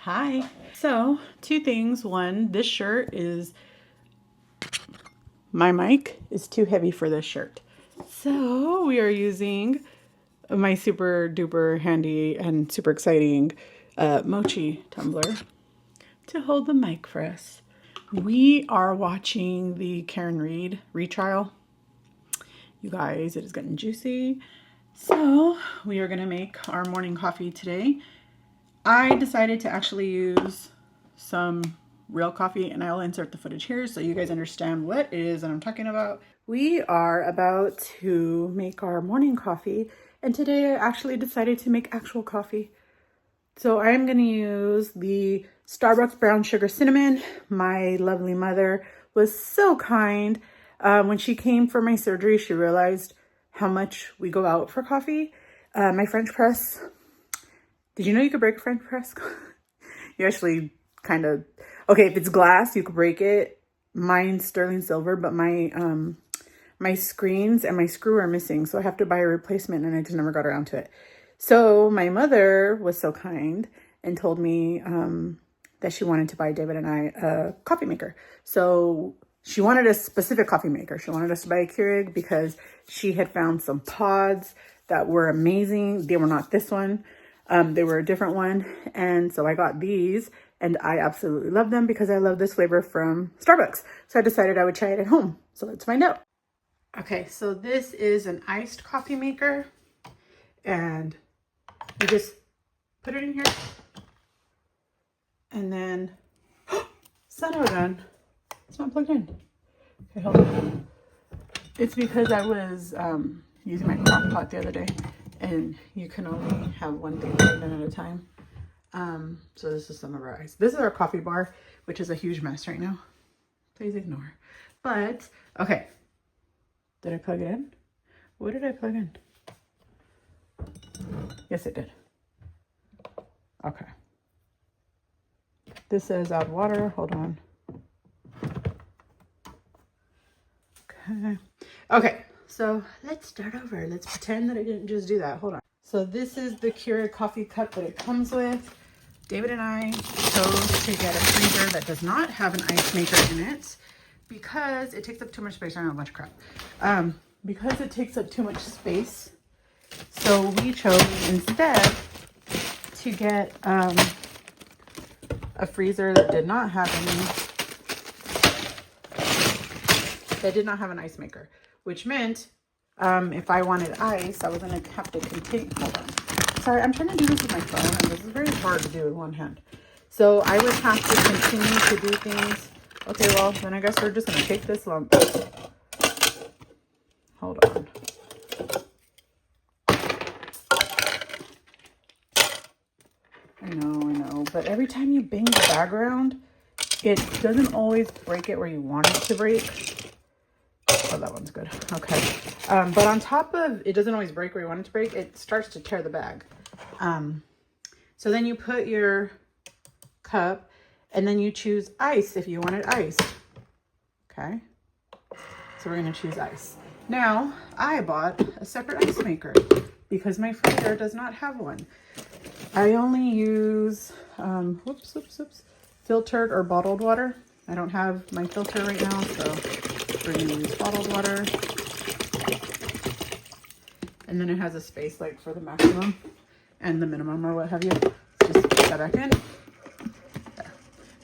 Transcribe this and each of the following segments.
Hi. So, two things. One, this shirt is, my mic is too heavy for this shirt. So, we are using my super duper handy and super exciting mochi tumbler to hold the mic for us. We are watching the Karen Reed retrial. You guys, it is getting juicy. So, we are going to make our morning coffee today. I decided to actually use some real coffee, and I'll insert the footage here so you guys understand what it is that I'm talking about. We are about to make our morning coffee, and today I actually decided to make actual coffee. So I'm going to use the Starbucks brown sugar cinnamon. My lovely mother was so kind. When she came for my surgery, she realized how much we go out for coffee. My French press. Did you know you could break a French press? You actually kind of, okay, if it's glass, you could break it. Mine's sterling silver, but my screens and my screw are missing, so I have to buy a replacement, and I just never got around to it. So my mother was so kind and told me that she wanted to buy David and I a coffee maker. So she wanted a specific coffee maker. She wanted us to buy a Keurig because she had found some pods that were amazing. They were not this one. They were a different one. And so I got these, and I absolutely love them because I love this flavor from Starbucks. So I decided I would try it at home. So let's find out. Okay, so this is an iced coffee maker, and you just put it in here, and then, son of a gun, it's not plugged in. Okay, hold on. It's because I was using my crock pot the other day, and you can only have one thing plugged in at a time. So this is some of our ice. This is our coffee bar, which is a huge mess right now. Please ignore. But, okay. Did I plug it in? What did I plug in? Yes, it did. Okay. This says add water. Hold on. Okay. Okay. So let's start over. Let's pretend that I didn't just do that. Hold on. So this is the Keurig coffee cup that it comes with. David and I chose to get a freezer that does not have an ice maker in it because it takes up too much space. I know, a bunch of crap. Because it takes up too much space, so we chose instead to get a freezer that did not have an ice maker, which meant if I wanted ice, I was going to have to continue. Hold on. Sorry, I'm trying to do this with my phone, and this is very hard to do with one hand. So I would have to continue to do things. Okay, well, then I guess we're just going to take this lump. Hold on. I know. But every time you bang the bag around, it doesn't always break it where you want it to break. Oh, that one's good. Okay. But on top of, it doesn't always break where you want it to break, it starts to tear the bag. So then you put your cup, and then you choose ice if you wanted ice. Okay. So we're going to choose ice. Now, I bought a separate ice maker because my freezer does not have one. I only use, filtered or bottled water. I don't have my filter right now, so we're going to use bottled water. And then it has a space like for the maximum and the minimum or what have you. Just put that back in. There.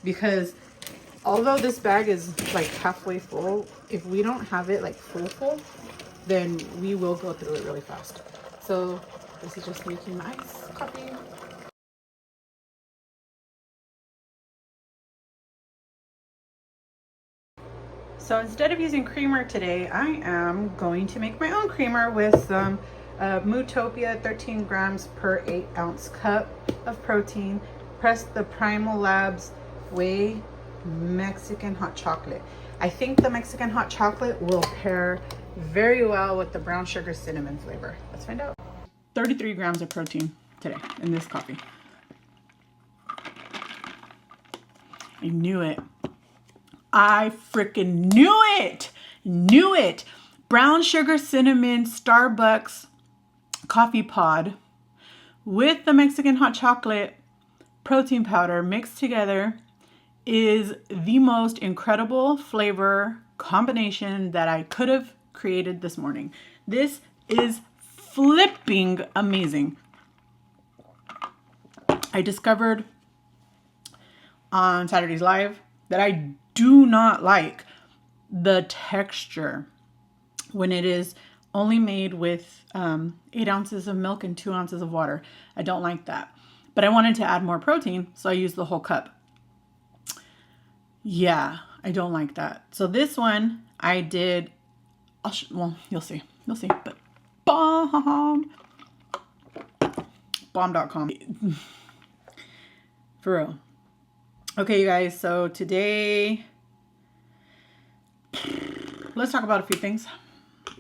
Because although this bag is like halfway full, if we don't have it like full, then we will go through it really fast. So this is just making the iced coffee. So instead of using creamer today, I am going to make my own creamer with some Moutopia 13 grams per 8 ounce cup of protein. Press the Primal Labs Whey Mexican hot chocolate. I think the Mexican hot chocolate will pair very well with the brown sugar cinnamon flavor. Let's find out. 33 grams of protein today in this coffee. I knew it. I freaking knew it. Brown sugar cinnamon Starbucks coffee pod with the Mexican hot chocolate protein powder mixed together is the most incredible flavor combination that I could have created this morning. This is flipping amazing. I discovered on Saturday's Live that I do not like the texture when it is only made with 8 ounces of milk and 2 ounces of water. I don't like that. But I wanted to add more protein, so I used the whole cup. Yeah, I don't like that. So this one I did, well, you'll see, but bomb.com. For real. Okay, you guys, so today, let's talk about a few things.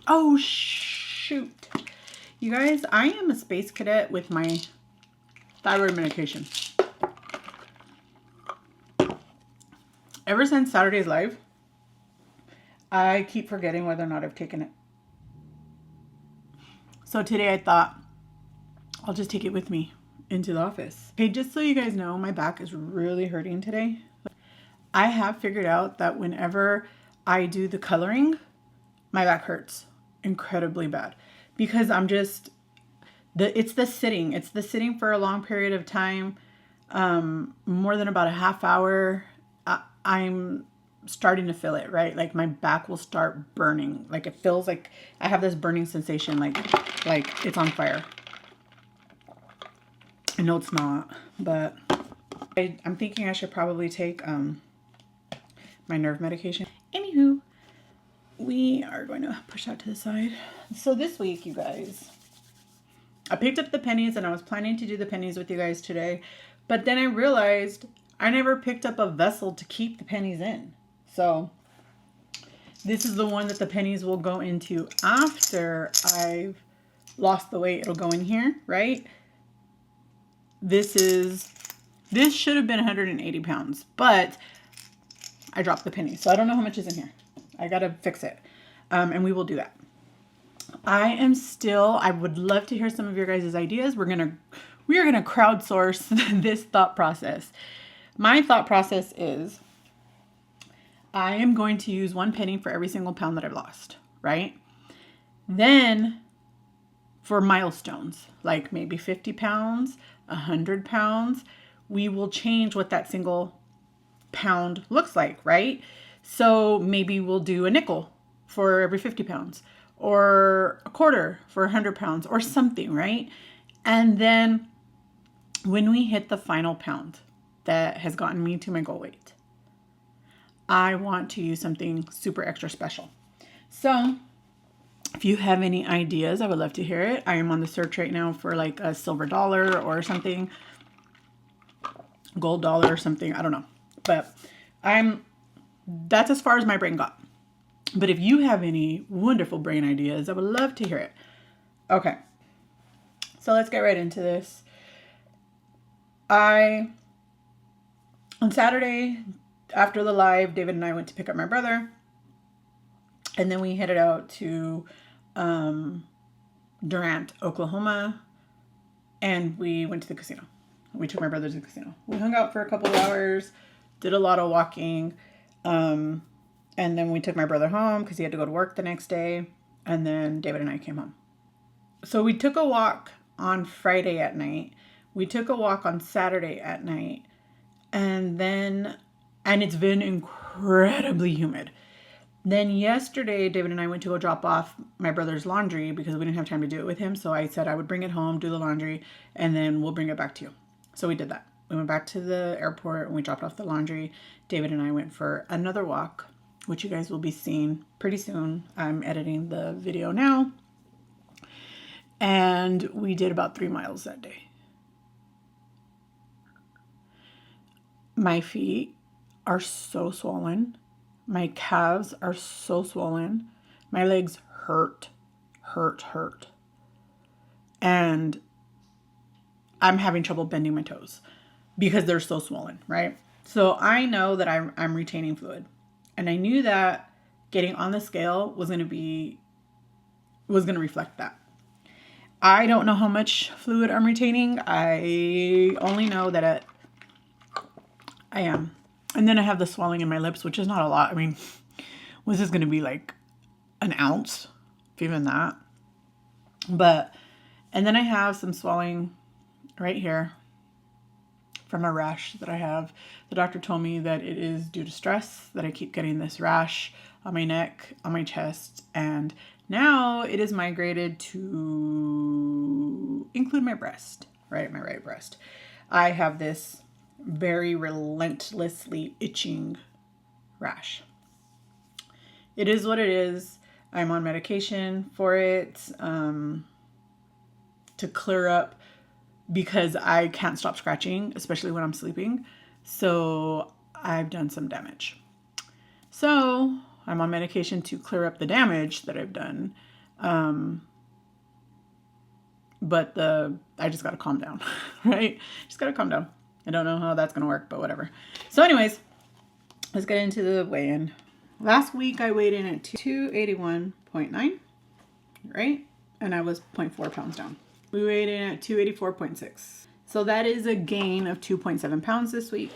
Oh, shoot. You guys, I am a space cadet with my thyroid medication. Ever since Saturday's Live, I keep forgetting whether or not I've taken it. So today I thought I'll just take it with me into the office. Okay, just so you guys know, my back is really hurting today. I have figured out that whenever I do the coloring, my back hurts incredibly bad because I'm just, it's the sitting for a long period of time, more than about a half hour. I'm starting to feel it, right? Like my back will start burning. Like it feels like I have this burning sensation, like it's on fire. I know it's not, but I'm thinking I should probably take my nerve medication. Anywho, we are going to push that to the side. So this week, you guys, I picked up the pennies and I was planning to do the pennies with you guys today, but then I realized I never picked up a vessel to keep the pennies in. So this is the one that the pennies will go into after I've lost the weight. It'll go in here, right? This should have been 180 pounds, but I dropped the pennies. So I don't know how much is in here. I got to fix it. And we will do that. I would love to hear some of your guys' ideas. We are going to crowdsource this thought process. My thought process is I am going to use 1 penny for every single pound that I've lost, right? Then for milestones, like maybe 50 pounds, 100 pounds, we will change what that single pound looks like, right? So maybe we'll do a nickel for every 50 pounds or a quarter for 100 pounds or something, right? And then when we hit the final pound that has gotten me to my goal weight, I want to use something super extra special. So if you have any ideas, I would love to hear it. I am on the search right now for like a silver dollar or something, gold dollar or something. I don't know, but that's as far as my brain got. But if you have any wonderful brain ideas, I would love to hear it. Okay, so let's get right into this. On Saturday, after the live, David and I went to pick up my brother. And then we headed out to Durant, Oklahoma. And we went to the casino. We took my brother to the casino. We hung out for a couple of hours, did a lot of walking. And then we took my brother home because he had to go to work the next day. And then David and I came home. So we took a walk on Friday at night. We took a walk on Saturday at night. And it's been incredibly humid. Then yesterday, David and I went to go drop off my brother's laundry because we didn't have time to do it with him. So I said I would bring it home, do the laundry, and then we'll bring it back to you. So we did that. We went back to the airport and we dropped off the laundry. David and I went for another walk, which you guys will be seeing pretty soon. I'm editing the video now. And we did about 3 miles that day. My feet are so swollen. My calves are so swollen. My legs hurt. And I'm having trouble bending my toes because they're so swollen, right? So I know that I'm retaining fluid. And I knew that getting on the scale was going to reflect that. I don't know how much fluid I'm retaining. I only know that I am. And then I have the swelling in my lips, which is not a lot. I mean, was this going to be like an ounce, if even that? But, and then I have some swelling right here from a rash that I have. The doctor told me that it is due to stress, that I keep getting this rash on my neck, on my chest, and now it is migrated to include my breast, right? My right breast. I have this very relentlessly itching rash. It is what it is. I'm on medication for it to clear up because I can't stop scratching, especially when I'm sleeping. So I've done some damage. So I'm on medication to clear up the damage that I've done. But I just got to calm down, right? Just got to calm down. I don't know how that's going to work, but whatever. So anyways, let's get into the weigh-in. Last week I weighed in at 281.9, right? And I was 0.4 pounds down. We weighed in at 284.6. So that is a gain of 2.7 pounds this week.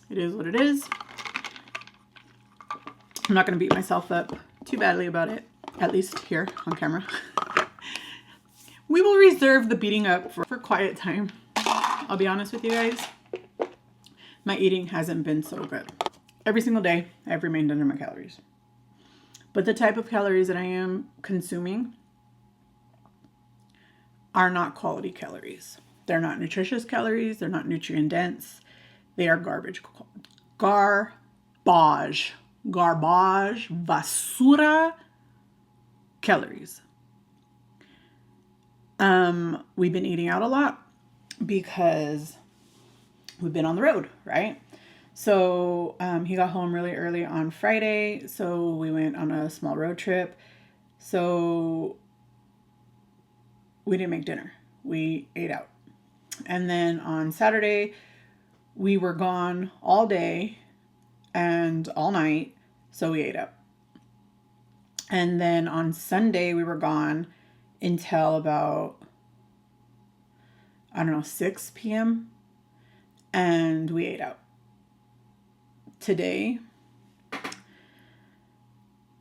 It is what it is. I'm not going to beat myself up too badly about it, at least here on camera. We will reserve the beating up for quiet time. I'll be honest with you guys. My eating hasn't been so good. Every single day, I've remained under my calories. But the type of calories that I am consuming are not quality calories. They're not nutritious calories. They're not nutrient dense. They are garbage. Garbage, basura calories. We've been eating out a lot because we've been on the road, right? So he got home really early on Friday, so we went on a small road trip. So we didn't make dinner. We ate out. And then on Saturday, we were gone all day and all night, so we ate out. And then on Sunday, we were gone until about, 6 p.m. and we ate out. Today,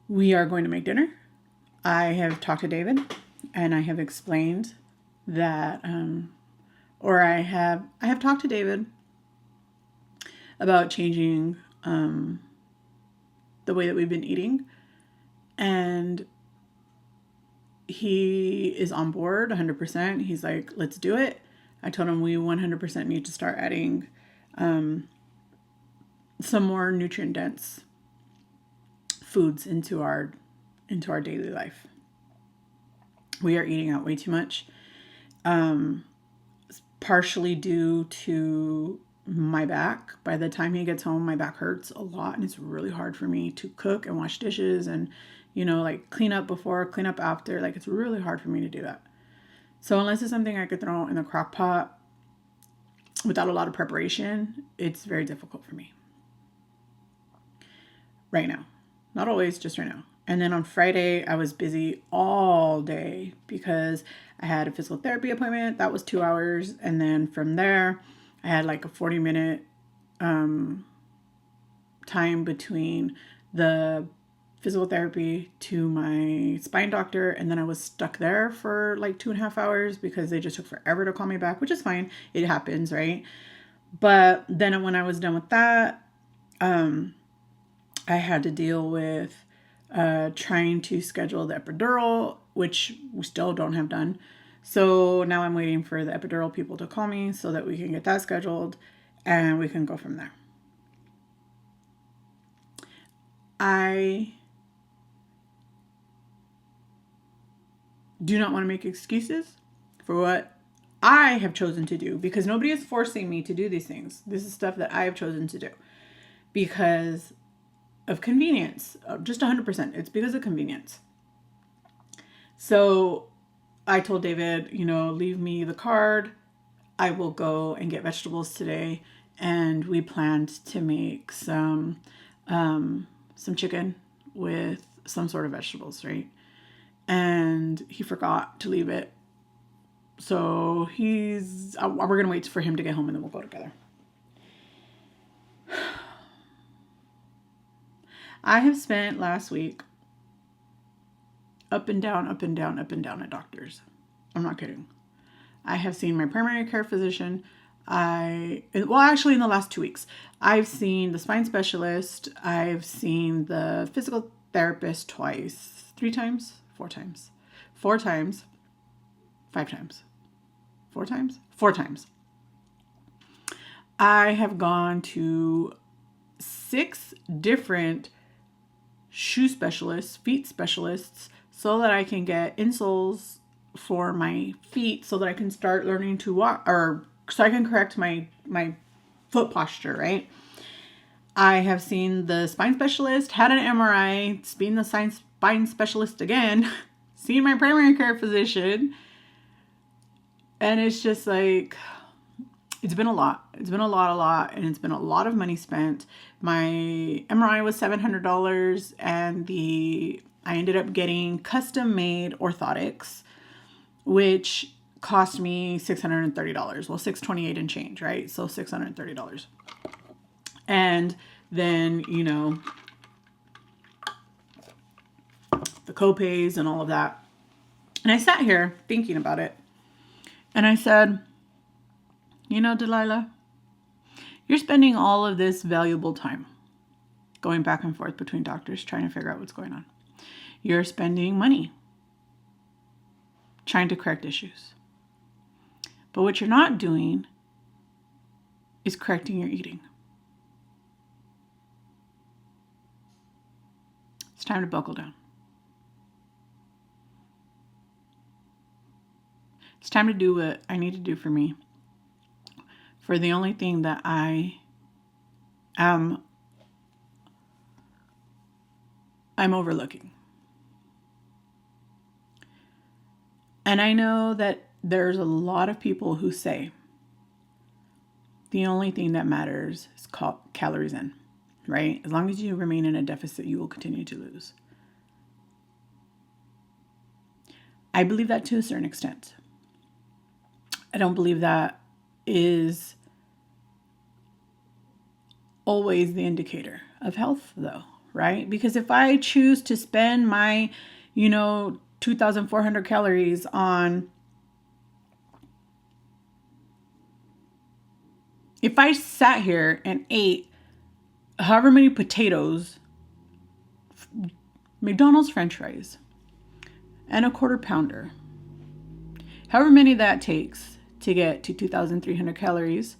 we are going to make dinner. I have talked to David and I have explained that, I have talked to David about changing the way that we've been eating, and he is on board 100%. He's like, let's do it. I told him we 100% need to start adding some more nutrient dense foods into our daily life. We are eating out way too much, partially due to my back. By the time he gets home, my back hurts a lot, and it's really hard for me to cook and wash dishes and, clean up before, clean up after. Like, it's really hard for me to do that. So unless it's something I could throw in the crock pot without a lot of preparation, it's very difficult for me right now. Not always, just right now. And then on Friday, I was busy all day because I had a physical therapy appointment. That was 2 hours. And then from there, I had like a 40-minute time between the physical therapy to my spine doctor. And then I was stuck there for like 2.5 hours because they just took forever to call me back, which is fine. It happens, right? But then when I was done with that, I had to deal with trying to schedule the epidural, which we still don't have done. So now I'm waiting for the epidural people to call me so that we can get that scheduled and we can go from there. I do not want to make excuses for what I have chosen to do, because nobody is forcing me to do these things. This is stuff that I have chosen to do because of convenience. Just 100%. It's because of convenience. So I told David, leave me the card. I will go and get vegetables today. And we planned to make some chicken with some sort of vegetables, right? And he forgot to leave it. So we're going to wait for him to get home and then we'll go together. I have spent last week up and down, up and down, up and down at doctors. I'm not kidding. I have seen my primary care physician. Actually in the last 2 weeks, I've seen the spine specialist. I've seen the physical therapist twice, 3 times, 4 times, 4 times, 5 times, 4 times, 4 times. I have gone to 6 different shoe specialists, feet specialists, so that I can get insoles for my feet so that I can start learning to walk, or so I can correct my foot posture, right? I have seen the spine specialist, had an MRI, seen the spine specialist again, seen my primary care physician, and it's just like, it's been a lot. It's been a lot, and it's been a lot of money spent. My MRI was $700, and I ended up getting custom-made orthotics, which cost me $630. Well, $628 and change, right? So $630. And then, you know, the copays and all of that. And I sat here thinking about it. And I said, you know, Delilah, you're spending all of this valuable time going back and forth between doctors trying to figure out what's going on. You're spending money trying to correct issues. But what you're not doing is correcting your eating. It's time to buckle down. It's time to do what I need to do for me. For the only thing that I'm overlooking. And I know that there's a lot of people who say the only thing that matters is calories in, right? As long as you remain in a deficit, you will continue to lose. I believe that to a certain extent. I don't believe that is always the indicator of health, though, right? Because if I choose to spend my, 2,400 calories on, if I sat here and ate however many potatoes, McDonald's French fries, and a quarter pounder, however many that takes to get to 2,300 calories,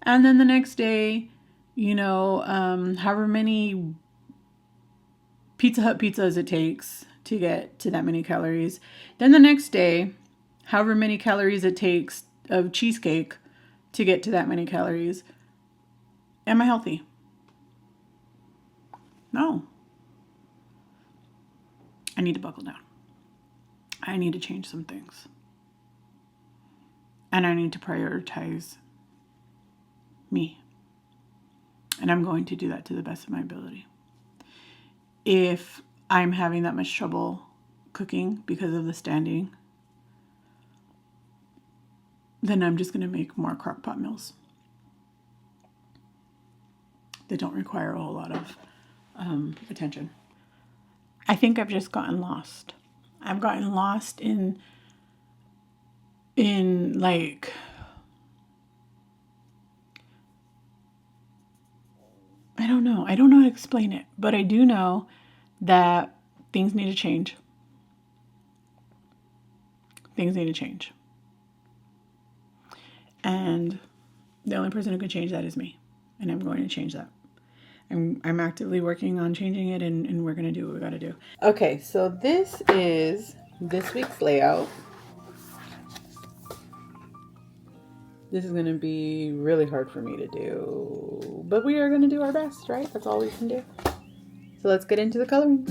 and then the next day, however many Pizza Hut pizzas it takes to get to that many calories. Then the next day, however many calories it takes of cheesecake to get to that many calories. Am I healthy? No. I need to buckle down. I need to change some things. And I need to prioritize me. And I'm going to do that to the best of my ability. If I'm having that much trouble cooking because of the standing, then I'm just going to make more crock pot meals that don't require a whole lot of attention. I think I've just gotten lost. I've gotten lost in like, I don't know how to explain it, but I do know that things need to change. Things need to change. And the only person who can change that is me. And I'm going to change that. I'm actively working on changing it, and we're going to do what we got to do. Okay, so this is this week's layout. This is going to be really hard for me to do, but we are going to do our best, right? That's all we can do. So let's get into the coloring.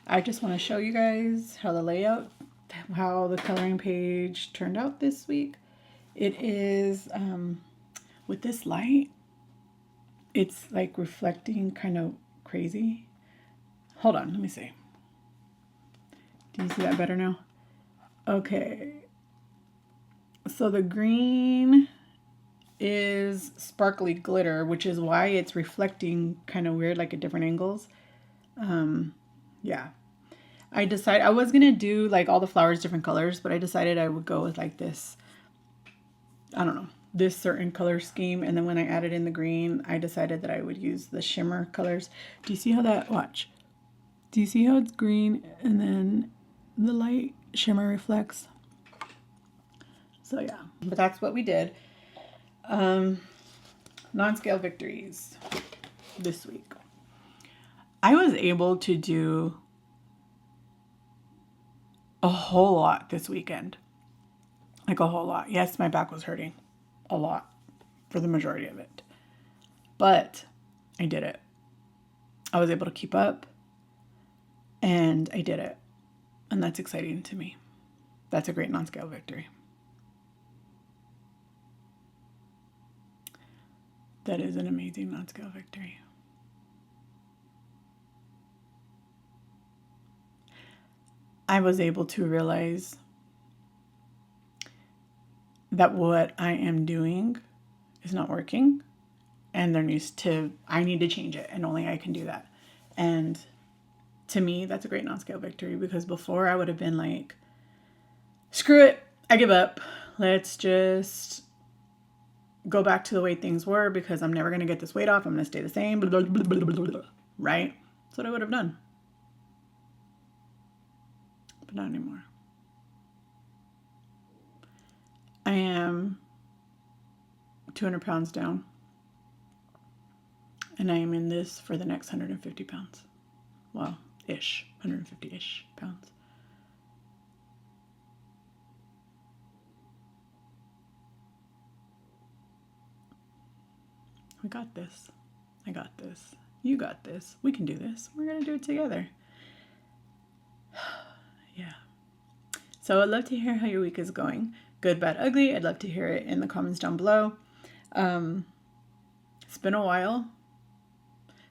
I just want to show you guys how the layout, how the coloring page turned out this week. It is, with this light, it's like reflecting kind of crazy. Hold on, let me see. Do you see that better now? Okay. So the green is sparkly glitter, which is why it's reflecting kind of weird, like at different angles. Yeah. I decided I was going to do like all the flowers different colors, but I decided I would go with like this, I don't know, this certain color scheme. And then when I added in the green, I decided that I would use the shimmer colors. Do you see how that, watch. Do you see how it's green and then the light shimmer reflects? So yeah, but that's what we did. Non-scale victories this week. I was able to do a whole lot this weekend. Like a whole lot. Yes, my back was hurting a lot for the majority of it. But I did it. I was able to keep up and I did it. And that's exciting to me. That's a great non-scale victory. That is an amazing non-scale victory. I was able to realize that what I am doing is not working and I need to change it, and only I can do that. And to me, that's a great non-scale victory, because before I would have been like, screw it, I give up. Let's just go back to the way things were because I'm never going to get this weight off. I'm going to stay the same. Blah, blah, blah, blah, blah. Right? That's what I would have done. But not anymore. I am 200 pounds down. And I am in this for the next 150 pounds. Well, ish. 150-ish pounds. We got this. I got this. You got this. We can do this. We're going to do it together. Yeah. So I'd love to hear how your week is going. Good, bad, ugly. I'd love to hear it in the comments down below. It's been a while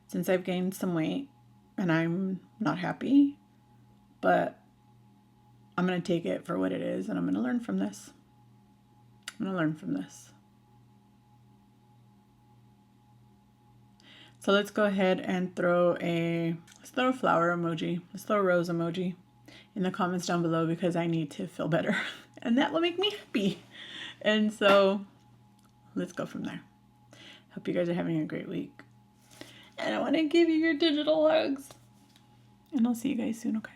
since I've gained some weight and I'm not happy, but I'm going to take it for what it is and I'm going to learn from this. So let's go ahead and throw a flower emoji. Let's throw a rose emoji in the comments down below because I need to feel better and that will make me happy. And so let's go from there. Hope you guys are having a great week. And I want to give you your digital hugs. And I'll see you guys soon, okay?